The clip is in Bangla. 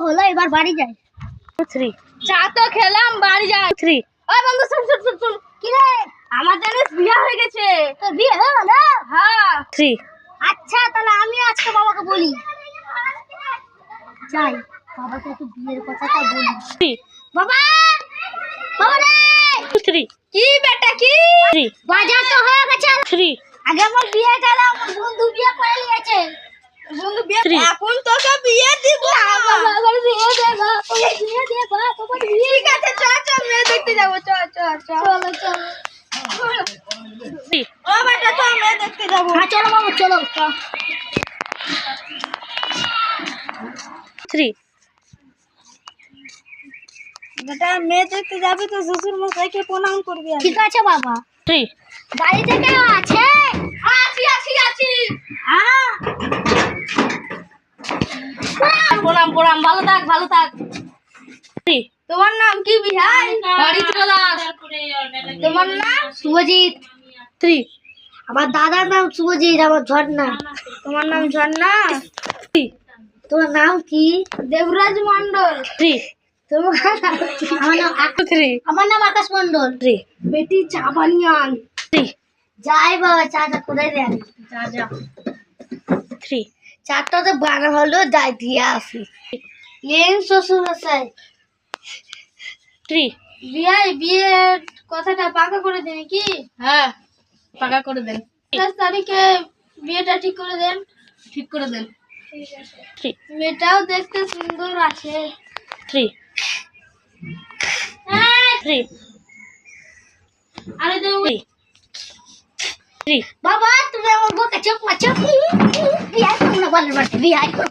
হলো, এবার বাড়ি যাই। 3 চা তো খেলাম, বাড়ি যাই। 3 ওই বন্ধু শুন শুন শুন শুন। কি রে, আমার জানিস বিয়ে হয়ে গেছে। তোর বিয়ে হলো না? হ্যাঁ। 3 আচ্ছা তাহলে আমি আজকে বাবাকে বলি, যাই বাবাকে একটু বিয়ের কথাটা বলি। 3 বাবা, বাবা রে। 3 কি বেটা কি? 3 বাজার তো হয়ে গেছে। 3 আগে আমার বিয়ে গেল, আমার বন্ধু বিয়ে করে নিয়েছে। বন্ধু বিয়ে, 3 এখন তোকে বিয়ে দিব না। বাবা আমার বিয়ে দে, বাবা বিয়ে দে, বাবা বিয়ে। ঠিক আছে চল চল, মেয়ে দেখতে যাব। চল চল চল চল। 3 ও বেটা চল, মেয়ে দেখতে যাব। হ্যাঁ চলো বাবু চলো। 3 বেটা মেয়ে দেখতে যাবি তো শ্বশুর মশাইকে প্রণাম করবি। ঠিক আছে বাবা। 3 বাড়িতে কেউ আছে? আছি আছি আছি। হ্যাঁ প্রণাম প্রণাম, ভালো থাক ভালো থাক। 3 তোমার নাম কি বিহাই? হরিত্র দাস। তোমার নাম? শুভজিৎ। 3 আমার দাদার নাম শুভজিৎ, আমার ঝর্ণা। তোমার নাম ঝর্ণা? 3 তোমার নাম কি? দেবরাজ মন্ডল। 3 তোমার নাম কি? আমার নাম আকাশ মন্ডল। 3 বেটি চা বানিয়ে আন। 3 যাই বাবা, চাটা করে দেন। যা যা। 3 চাটা তো বানা হলো, যাই দিয়ে আসি। লেন শ্বশুর মশাই। 3 বিয়াই বিয়ের কথাটা পাকা করে দেন কি? হ্যাঁ পাকা করে দেন। 10 তারিখে বিয়েটা ঠিক করে দেন। ঠিক করে দেন। 3 মেয়েটাও দেখতে সুন্দর আছে। 3 3 আরে দেব 3 বাবা, তুমি আমার বউকে চোখ মারছো। বিয়ে করো না, বলের বাড়িতে বিয়ে করো।